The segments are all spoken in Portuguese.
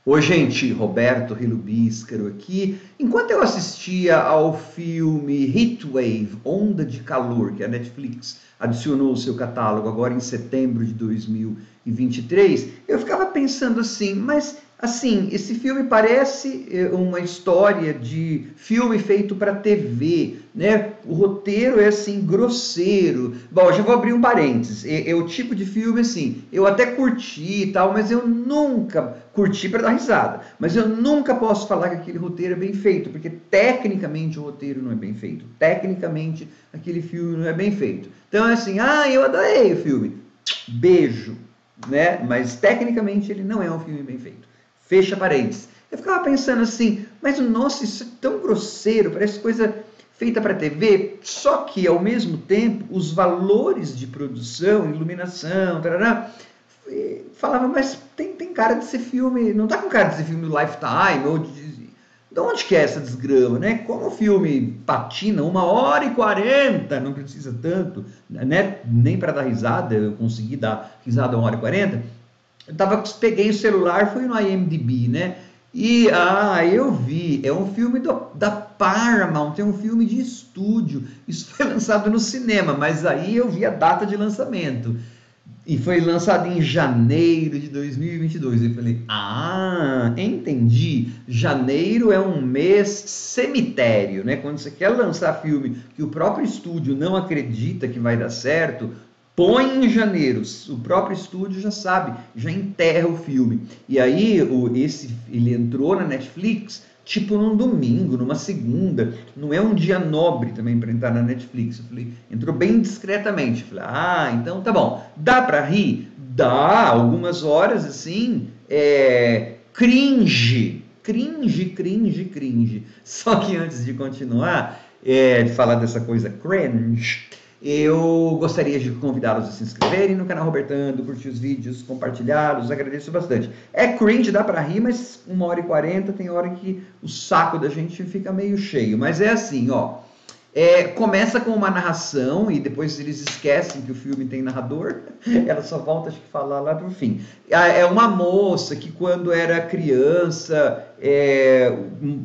Oi, gente, Roberto Rilubíscaro aqui. Enquanto eu assistia ao filme Heatwave, Onda de Calor, que a Netflix adicionou ao seu catálogo agora em setembro de 2023, eu ficava pensando assim, mas assim, esse filme parece uma história de filme feito para TV, né? O roteiro é assim grosseiro. Bom, eu já vou abrir um parênteses. É o tipo de filme assim, eu até curti e tal, mas eu nunca curti para dar risada. Mas eu nunca posso falar que aquele roteiro é bem feito, porque tecnicamente o roteiro não é bem feito. Tecnicamente aquele filme não é bem feito. Então é assim, eu adorei o filme. Beijo, né? Mas tecnicamente ele não é um filme bem feito. Fecha parênteses. Eu ficava pensando assim, mas nossa, isso é tão grosseiro, parece coisa feita para TV, só que ao mesmo tempo os valores de produção, iluminação, tarará, falava, mas tem cara de ser filme, não tá com cara de ser filme do Lifetime, ou de onde que é essa desgrama, né? Como o filme patina 1h40, não precisa tanto, né? Nem para dar risada, eu consegui dar risada 1h40. Peguei o celular, fui no IMDb, né? E eu vi, é um filme da Paramount, é um filme de estúdio. Isso foi lançado no cinema, mas aí eu vi a data de lançamento. E foi lançado em janeiro de 2022. Eu falei, entendi. Janeiro é um mês cemitério, né? Quando você quer lançar filme que o próprio estúdio não acredita que vai dar certo, põe em janeiro. O próprio estúdio já sabe, já enterra o filme. E aí, ele entrou na Netflix tipo num domingo, numa segunda, não é um dia nobre também para entrar na Netflix. Eu falei, entrou bem discretamente. Eu falei, então tá bom. Dá para rir? Dá, algumas horas assim, cringe, cringe, cringe, cringe. Só que antes de continuar, de falar dessa coisa cringe, eu gostaria de convidá-los a se inscreverem no canal Robertando, curtir os vídeos, compartilhá-los, agradeço bastante. É cringe, dá para rir, mas 1h40 tem hora que o saco da gente fica meio cheio. Mas é assim, ó. Começa com uma narração e depois eles esquecem que o filme tem narrador. Ela só volta, acho que, falar lá pro fim. É uma moça que quando era criança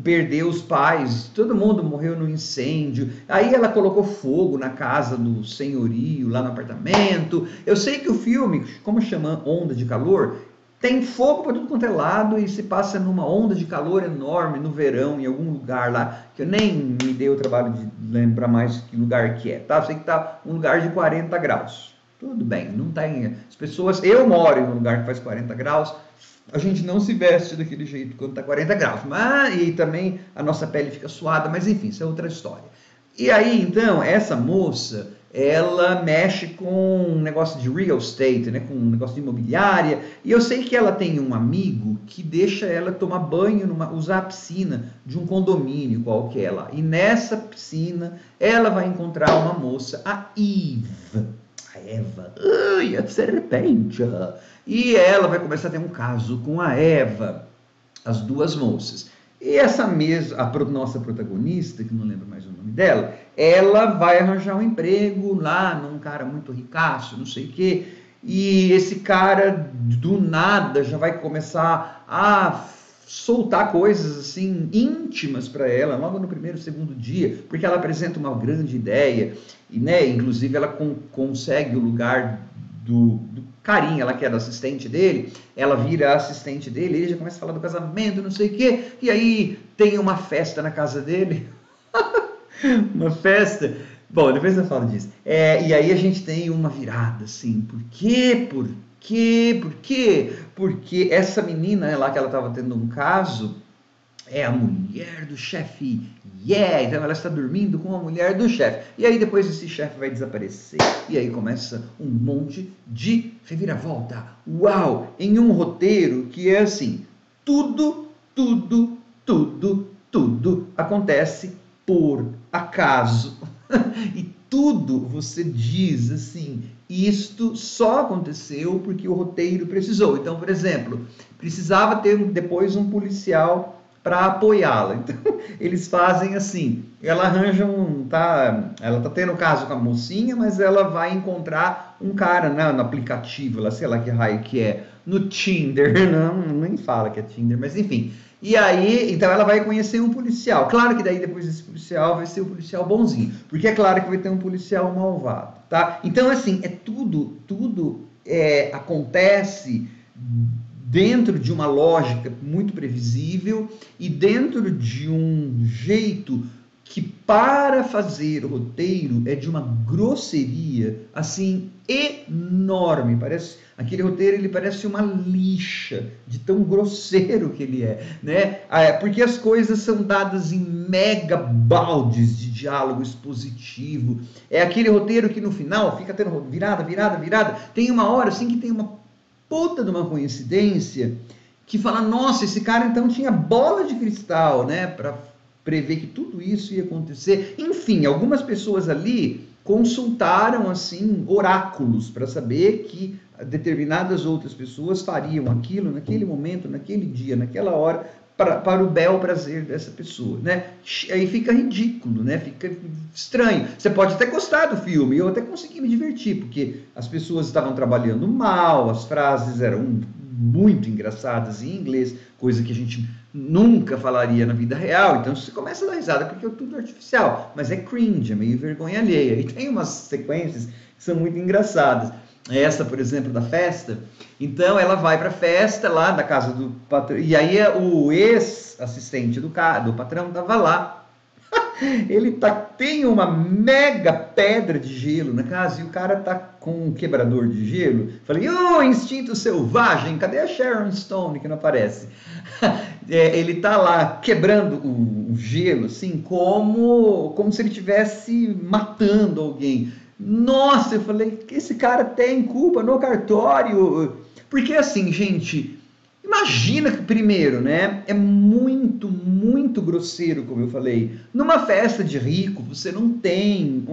perdeu os pais, todo mundo morreu no incêndio. Aí ela colocou fogo na casa do senhorio, lá no apartamento. Eu sei que o filme, como chama Onda de Calor, tem fogo para tudo quanto é lado e se passa numa onda de calor enorme no verão, em algum lugar lá, que eu nem me dei o trabalho de lembrar mais que lugar que é, tá? Eu sei que tá um lugar de 40 graus. Tudo bem, não tem... As pessoas... Eu moro em um lugar que faz 40 graus, a gente não se veste daquele jeito quando tá 40 graus, e também a nossa pele fica suada, mas enfim, isso é outra história. E aí, então, essa moça, ela mexe com um negócio de real estate, né, com um negócio de imobiliária, e eu sei que ela tem um amigo que deixa ela tomar banho, usar a piscina de um condomínio qualquer lá. E nessa piscina, ela vai encontrar uma moça, a Eve, a Eva, a serpente, e ela vai começar a ter um caso com a Eva, as duas moças. E essa mesma, nossa protagonista, que não lembro mais o nome dela, ela vai arranjar um emprego lá num cara muito ricaço, não sei o quê, e esse cara do nada já vai começar a soltar coisas assim íntimas para ela logo no primeiro, segundo dia, porque ela apresenta uma grande ideia e, né, inclusive ela consegue o lugar do carinha, ela que era assistente dele, ela vira assistente dele, ele já começa a falar do casamento, não sei o quê, e aí tem uma festa na casa dele, uma festa, bom, depois eu falo disso, e aí a gente tem uma virada, assim, por quê? Por quê? Por quê? Porque essa menina lá que ela estava tendo um caso, é a mulher do chefe, então ela está dormindo com a mulher do chefe, e aí depois esse chefe vai desaparecer, e aí começa um monte de reviravolta, uau, em um roteiro que é assim, tudo acontece por acaso, e tudo você diz assim, isto só aconteceu porque o roteiro precisou. Então, por exemplo, precisava ter depois um policial para apoiá-la. Então, eles fazem assim, ela arranja ela tá tendo caso com a mocinha, mas ela vai encontrar um cara, né, no aplicativo, lá, sei lá que raio que é, no Tinder, não, nem fala que é Tinder, mas enfim. E aí, então ela vai conhecer um policial. Claro que daí depois desse policial vai ser o policial bonzinho, porque é claro que vai ter um policial malvado, tá? Então assim, tudo acontece dentro de uma lógica muito previsível e dentro de um jeito que, para fazer o roteiro, é de uma grosseria assim enorme. Aquele roteiro, ele parece uma lixa de tão grosseiro que ele é, né? Porque as coisas são dadas em mega baldes de diálogo expositivo. É aquele roteiro que no final fica tendo virada. Tem uma hora assim que tem uma puta de uma coincidência que fala, nossa, esse cara então tinha bola de cristal, né, para prever que tudo isso ia acontecer. Enfim, algumas pessoas ali consultaram assim oráculos para saber que determinadas outras pessoas fariam aquilo naquele momento, naquele dia, naquela hora, para o bel prazer dessa pessoa, né? Aí fica ridículo, né? Fica estranho. Você pode até gostar do filme, eu até consegui me divertir, porque as pessoas estavam trabalhando mal, as frases eram muito engraçadas em inglês, coisa que a gente nunca falaria na vida real, então você começa a dar risada, porque é tudo artificial, mas é cringe, é meio vergonha alheia, e tem umas sequências que são muito engraçadas. Essa, por exemplo, da festa. Então ela vai para a festa lá da casa do patrão, e aí o ex-assistente do patrão estava lá. Ele tem uma mega pedra de gelo na casa e o cara tá com um quebrador de gelo. Falei, instinto selvagem, cadê a Sharon Stone que não aparece? Ele tá lá quebrando o gelo, assim, como se ele estivesse matando alguém. Nossa, eu falei, esse cara tem culpa no cartório. Porque assim, gente, imagina que primeiro, né, é muito grosseiro, como eu falei. Numa festa de rico, você não tem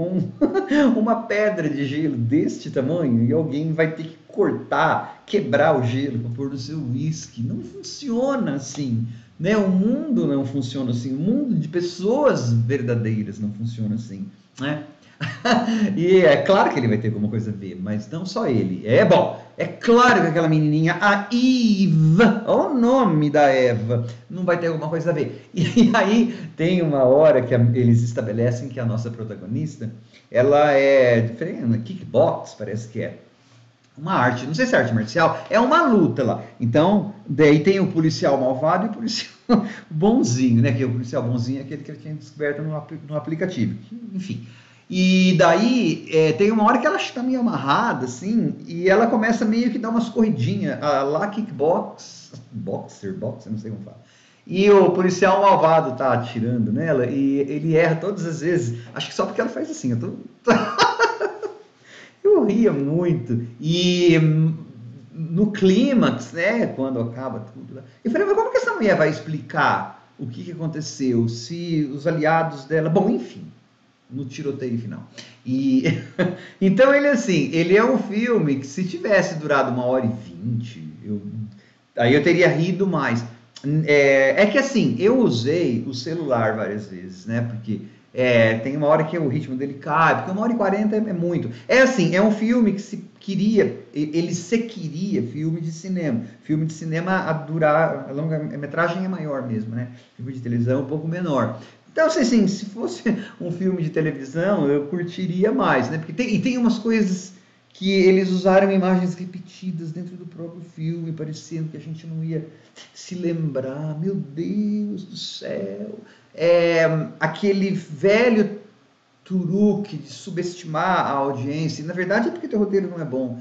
uma pedra de gelo deste tamanho e alguém vai ter que cortar, quebrar o gelo para pôr no seu whisky. Não funciona assim, né? O mundo não funciona assim. O mundo de pessoas verdadeiras não funciona assim, né? E é claro que ele vai ter alguma coisa a ver, mas não só ele. É claro que aquela menininha, a Eve, olha o nome da Eva, não vai ter alguma coisa a ver. E aí tem uma hora que eles estabelecem que a nossa protagonista, ela é diferente, kickbox, parece que é uma arte, não sei se é arte marcial, é uma luta lá. Então, daí tem o policial malvado e o policial bonzinho, né? Que o policial bonzinho é aquele que ele tinha descoberto no aplicativo. Enfim. E daí tem uma hora que ela está meio amarrada, assim, e ela começa meio que dar umas corridinhas, lá boxer, não sei como fala. E o policial malvado tá atirando nela e ele erra todas as vezes, acho que só porque ela faz assim, eu ria muito. E no clímax, né, quando acaba tudo, eu falei, mas como que essa mulher vai explicar o que aconteceu, se os aliados dela, bom, enfim, no tiroteio final. E então ele é um filme que se tivesse durado 1h20, aí eu teria rido mais. É que assim, eu usei o celular várias vezes, né? Porque tem uma hora que o ritmo dele cai, porque 1h40 é muito. É assim, é um filme que ele se queria filme de cinema. Filme de cinema a longa-metragem é maior mesmo, né? Filme de televisão é um pouco menor. Então, assim, se fosse um filme de televisão, eu curtiria mais, né? Porque tem umas coisas que eles usaram imagens repetidas dentro do próprio filme, parecendo que a gente não ia se lembrar. Meu Deus do céu! Aquele velho truque de subestimar a audiência, e, na verdade é porque teu roteiro não é bom,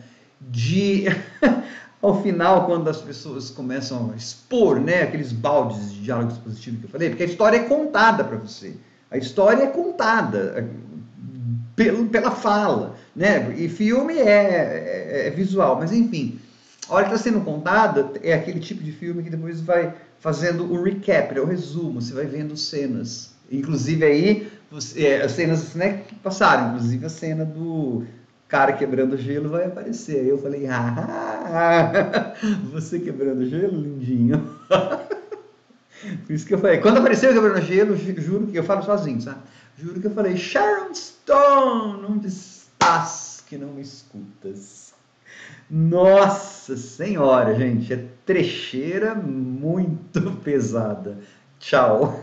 ao final, quando as pessoas começam a expor, né, aqueles baldes de diálogo expositivo que eu falei, porque a história é contada para você. A história é contada pela fala, né? E filme é visual, mas enfim, a hora que está sendo contada é aquele tipo de filme que depois vai fazendo o recap, o resumo, você vai vendo cenas. Inclusive aí, as cenas, né, que passaram, inclusive a cena do cara quebrando gelo vai aparecer. Aí eu falei, você quebrando gelo, lindinho. Isso que eu falei. Quando apareceu o Quebrando Gelo, juro que eu falo sozinho, sabe? Juro que eu falei, Sharon Stone, onde estás que não me escutas? Nossa Senhora, gente, é trecheira muito pesada. Tchau.